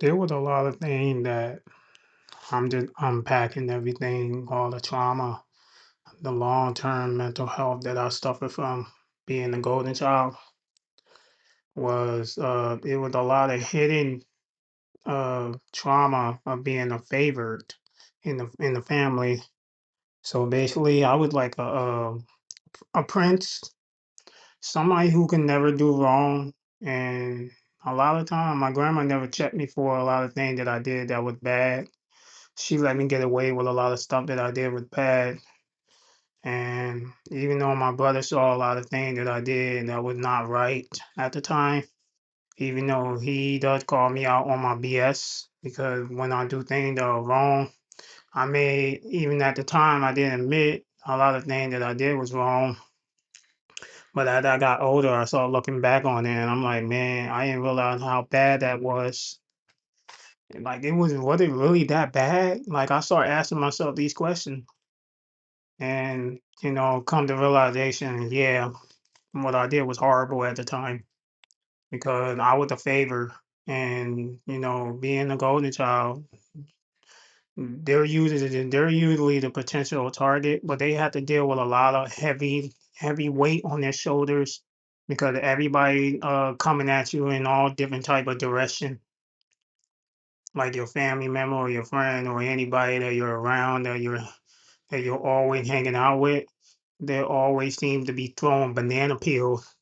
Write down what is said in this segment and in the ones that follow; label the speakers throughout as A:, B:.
A: There was a lot of things that I'm just unpacking everything, all the trauma, the long-term mental health that I suffered from being a golden child was it was a lot of hidden trauma of being a favorite in the family. So basically I was like a prince, somebody who can never do wrong. And a lot of time my grandma never checked me for a lot of things that I did that was bad. She let me get away with a lot of stuff that I did was bad. And even though my brother saw a lot of things that I did that was not right at the time, even though he does call me out on my BS, because when I do things that are wrong, I may, even at the time, I didn't admit a lot of things that I did was wrong. But as I got older, I started looking back on it and I'm like, man, I didn't realize how bad that was. Like, was it really that bad? Like, I started asking myself these questions. And, come to realization, yeah, what I did was horrible at the time because I was a favor. And, being a golden child, they're usually the potential target, but they have to deal with a lot of heavy weight on their shoulders because everybody coming at you in all different type of direction, like your family member or your friend or anybody that you're around that you're always hanging out with. They always seem to be throwing banana peels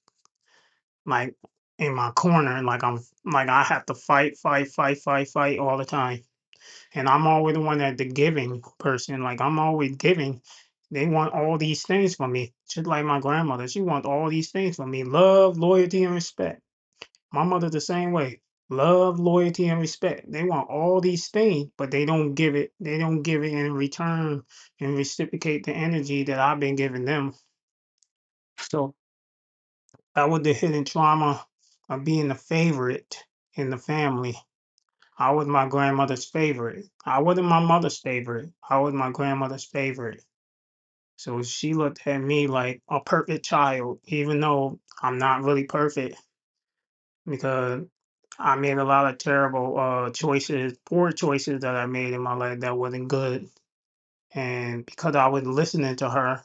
A: like in my corner, and like I have to fight all the time. And I'm always the one that the giving person. Like I'm always giving. They want all these things from me, just like my grandmother. She wants all these things from me: love, loyalty, and respect. My mother the same way. Love, loyalty, and respect. They want all these things, but they don't give it. They don't give it in return and reciprocate the energy that I've been giving them. So that was the hidden trauma of being the favorite in the family. I was my grandmother's favorite. I wasn't my mother's favorite. I was my grandmother's favorite. So she looked at me like a perfect child, even though I'm not really perfect because I made a lot of terrible choices, poor choices that I made in my life that wasn't good. And because I was listening to her,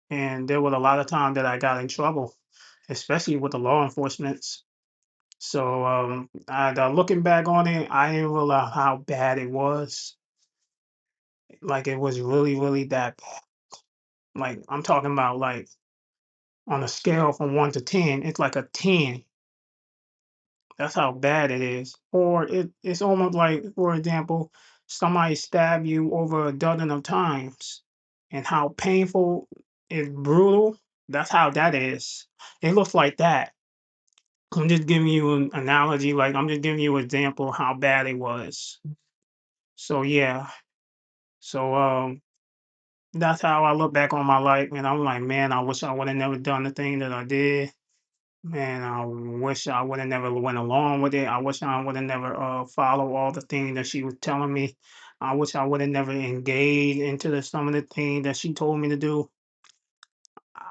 A: and there was a lot of times that I got in trouble, especially with the law enforcement. So looking back on it, I didn't realize how bad it was. Like it was really that bad. Like I'm talking about like on a scale from 1 to 10, it's like a 10. That's how bad it is. Or it's almost like, for example, somebody stab you over a dozen of times, and how painful is brutal. That's how that is. It looks like that. I'm just giving you an analogy, like I'm just giving you an example how bad it was. So yeah. So that's how I look back on my life, and I'm like, man, I wish I would have never done the thing that I did. Man, I wish I would have never went along with it. I wish I would have never followed all the things that she was telling me. I wish I would have never engaged into some of the things that she told me to do.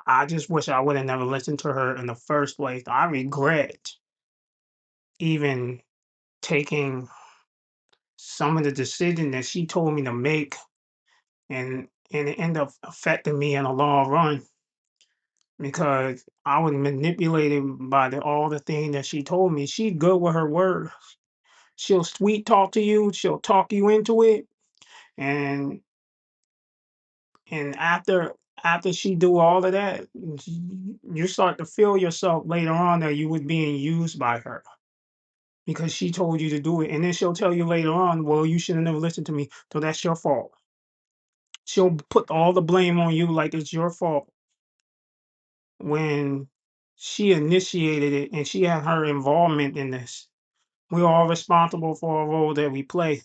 A: I just wish I would have never listened to her in the first place. I regret even taking some of the decision that she told me to make, and it ended up affecting me in the long run because I was manipulated by all the things that she told me. She's good with her word. She'll sweet talk to you. She'll talk you into it, and after she do all of that, you start to feel yourself later on that you was being used by her because she told you to do it, and then she'll tell you later on, well, you should have never listened to me, so that's your fault. She'll put all the blame on you like it's your fault when she initiated it and she had her involvement in this. We're all responsible for a role that we play,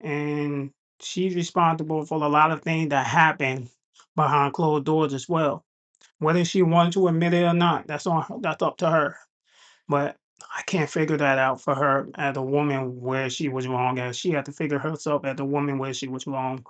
A: and she's responsible for a lot of things that happen behind closed doors as well. Whether she wanted to admit it or not, that's up to her. But I can't figure that out for her as a woman where she was wrong, as she had to figure herself as a woman where she was wrong.